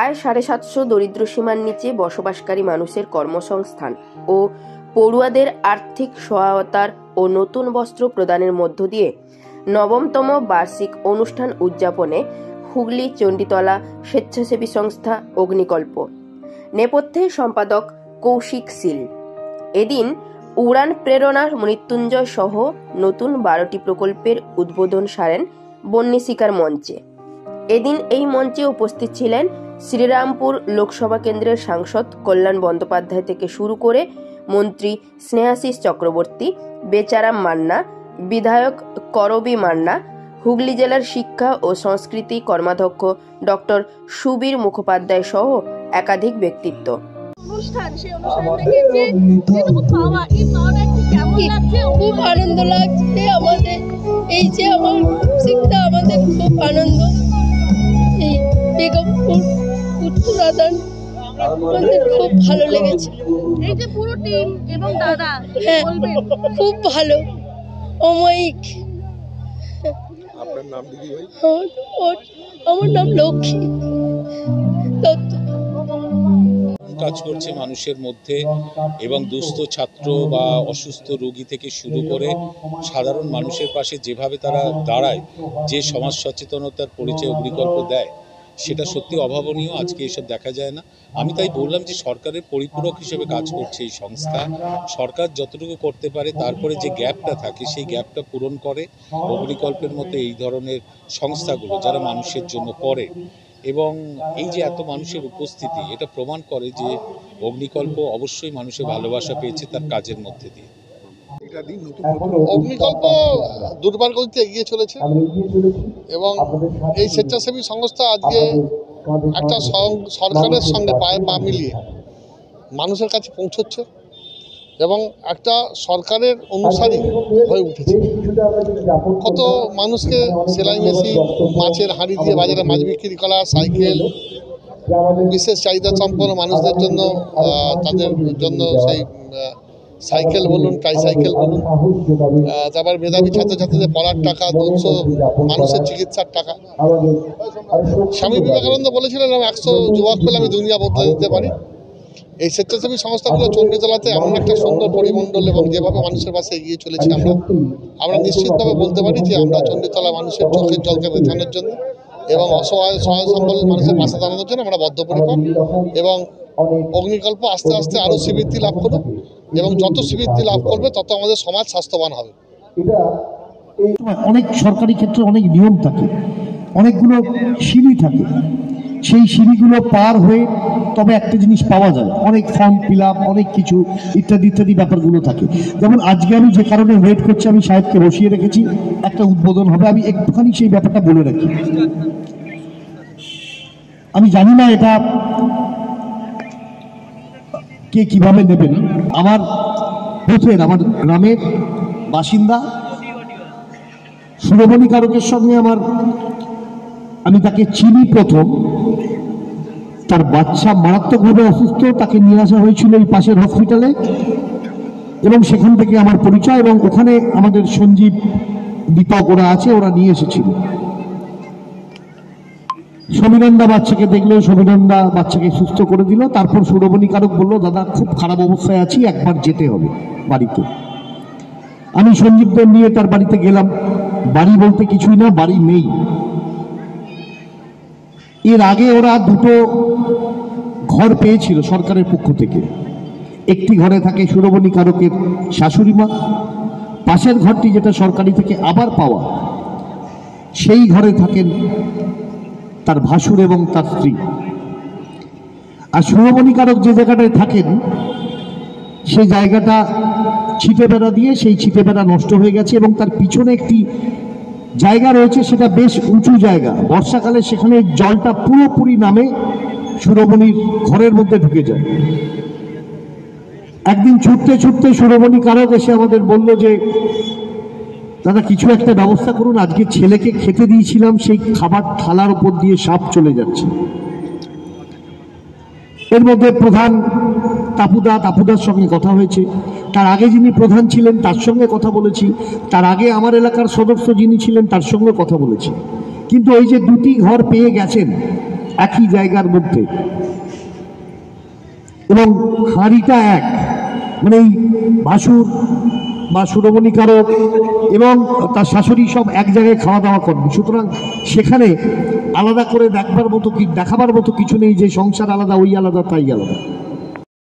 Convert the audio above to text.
প্রায় 750 দরিদ্র সীমার নিচে বসবাসকারী মানুষের কর্মসংস্থান ও পড়ুয়াদের আর্থিক সহায়তার ও নতুন বস্ত্র প্রদানের মধ্য দিয়ে নবমতম বার্ষিক অনুষ্ঠান উদযাপনে হুগলি চণ্ডীতলা স্বেচ্ছাসেবী সংস্থা অগ্নিকল্প নেপথ্যে সম্পাদক কৌশিক শীল এদিন উড়ান প্রেরণার মৃত্যুঞ্জয় সহ নতুন 12টি প্রকল্পের উদ্বোধন সারেন বন্যী শিকার মঞ্চে। এদিন এই মঞ্চে উপস্থিত ছিলেন শ্রীরামপুর লোকসভা কেন্দ্রের সাংসদ কল্যাণ বন্দ্যোপাধ্যায় থেকে শুরু করে মন্ত্রী স্নেহাশিস চক্রবর্তী, বেচারাম মান্না, বিধায়ক করবী মান্না, হুগলি জেলার শিক্ষা ও সংস্কৃতি কর্মাধ্যক্ষ ডক্টর সুবীর মুখোপাধ্যায় সহ একাধিক ব্যক্তিত্ব। খুব আনন্দ লাগছে আমাদের, এই যে আমার শিক্ষা আমাদের খুব আনন্দ। এই বেগমপুর উত্তরাদান আমাদের খুব ভালো লেগেছে। এই যে পুরো টিম এবং দাদা, হ্যাঁ খুব ভালো, অমায়িক। আপনার নাম দিদি ভাই? আমার নাম লক্ষ্মী দত্ত। কাজ করছে মানুষের মধ্যে এবং দুস্থ ছাত্র বা অসুস্থ রোগী থেকে শুরু করে সাধারণ মানুষের পাশে যেভাবে তারা দাঁড়ায়, যে সমাজ সচেতনতার পরিচয় অগ্নিকল্প দেয়, সেটা সত্যি অভাবনীয়। আজকে এসব দেখা যায় না। আমি তাই বললাম যে সরকারের পরিপূরক হিসেবে কাজ করছে এই সংস্থা। সরকার যতটুকু করতে পারে তারপরে যে গ্যাপটা থাকে সেই গ্যাপটা পূরণ করে অগ্নিকল্পের মতো এই ধরনের সংস্থাগুলো, যারা মানুষের জন্য করে। এবং এই যে এত মানুষের উপস্থিতি, এটা প্রমাণ করে যে অগ্নিকল্প অবশ্যই মানুষের ভালোবাসা পেয়েছে তার কাজের মধ্যে দিয়ে। অগ্নিকল্প দুর্বার গতিতে এগিয়ে চলেছে এবং এই স্বেচ্ছাসেবী সংস্থা আজকে একটা সরকারের সঙ্গে পায়ে পা মিলিয়ে মানুষের কাছে পৌঁছচ্ছে এবং একটা সরকারের অনুসারী হয়ে উঠেছে। কত মানুষকে সেলাই মেশিন, মাছের হাঁড়ি দিয়ে বাজারে মাছ বিক্রি করা, সাইকেল, বিশেষ চাহিদা সম্পন্ন মানুষদের জন্য তাদের জন্য সেই সাইকেল বলুন, ট্রাইসাইকেল বলুন, তারপর মেধাবী ছাত্রছাত্রীদের পড়ার টাকা, মানুষের চিকিৎসার টাকা। স্বামী বিবেকানন্দ বলেছিলেন, 100 যুবক পেলে আমি দুনিয়া বদলে দিতে পারি। এই স্বেচ্ছাসেবী সংস্থাগুলো চণ্ডীতলাতে এমন একটা সুন্দর পরিমণ্ডল এবং যেভাবে মানুষের পাশে এগিয়ে চলেছি আমরা নিশ্চিতভাবে বলতে পারি যে আমরা চণ্ডীতলা মানুষের চোখের জলকে মেটানোর জন্য এবং অসহায় সম্বল মানুষের পাশে দাঁড়ানোর জন্য আমরা বদ্ধপরিকর। এবং অগ্নিকল্প আস্তে আস্তে আরও শ্রীবৃদ্ধি লাভ করুক এবং যত শ্রীবৃদ্ধি লাভ করবে তত আমাদের সমাজ স্বাস্থ্যবান হবে। অনেক সরকারি ক্ষেত্রে অনেক নিয়ম থাকে, অনেকগুলো সিঁড়ি থাকে, সেই সিঁড়িগুলো পার হয়ে তবে একটা জিনিস পাওয়া যায়, অনেক ফর্ম ফিল আপ, অনেক কিছু ইত্যাদি ইত্যাদি ব্যাপারগুলো থাকে। যেমন আজকে আমি যে কারণে ওয়েট করছি, আমি সাহেবকে বসিয়ে রেখেছি, একটা উদ্বোধন হবে, আমি একটুখানি সেই ব্যাপারটা বলে রাখি। আমি জানি না এটা কে কিভাবে নেবেন। আমার বুথের, আমার গ্রামের বাসিন্দা সুরমণি কারকের সঙ্গে আমি তাকে চিনি প্রথম। তার বাচ্চা মারাত্মকভাবে অসুস্থ, তাকে নিয়ে আসা হয়েছিল এই পাশের হসপিটালে এবং সেখান থেকে আমার পরিচয়। এবং ওখানে আমাদের সঞ্জীব, দীপক ওরা আছে, ওরা নিয়ে এসেছিল। সমীরন্দা বাচ্চাকে দেখলেও সমীরন্দা বাচ্চাকে সুস্থ করে দিল। তারপর সুরমণি কারক বললো, দাদা খুব খারাপ অবস্থায় আছি, একবার যেতে হবে বাড়িতে। আমি সঞ্জীবদের নিয়ে তার বাড়িতে গেলাম। বাড়ি বলতে কিছুই না, বাড়ি নেই। এর আগে ওরা 2টো ঘর পেয়েছিল সরকারের পক্ষ থেকে। একটি ঘরে থাকে সুরমণি কারকের শাশুড়ি মা, পাশের ঘরটি যেটা সরকারি থেকে আবার পাওয়া, সেই ঘরে থাকেন তার ভাসুর এবং তার স্ত্রী। আর সুরমণি কারক যে জায়গাটায় থাকেন সেই জায়গাটা ছিটে বেড়া দিয়ে, সেই ছিটে বেড়া নষ্ট হয়ে গেছে এবং তার পিছনে একটি জায়গা রয়েছে, সেটা বেশ উঁচু জায়গা। বর্ষাকালে সেখানে জলটা পুরোপুরি নামে সুরমণির ঘরের মধ্যে ঢুকে যায়। একদিন ছুটতে ছুটতে সুরমণি কারক এসে আমাদের বলল যে, দাদা কিছু একটা ব্যবস্থা করুন, আজকে ছেলেকে খেতে দিয়েছিলাম, সেই খাবার থালার উপর দিয়ে সাপ চলে যাচ্ছে। এর মধ্যে প্রধান তাপুদার সঙ্গে কথা হয়েছে, তার আগে যিনি প্রধান ছিলেন তার সঙ্গে কথা বলেছি, তার আগে আমার এলাকার সদস্য যিনি ছিলেন তার সঙ্গে কথা বলেছি। কিন্তু ওই যে 2টি ঘর পেয়ে গেছেন, একই জায়গার মধ্যে, এবং হাঁড়িটা এক, মানে এই ভাসুর বা সুরমণিকারক এবং তার শাশুড়ি সব এক জায়গায় খাওয়া দাওয়া করবে। সুতরাং সেখানে আলাদা করে দেখাবার মতো কিছু নেই যে সংসার আলাদা, ওই আলাদা, তাই আলাদা।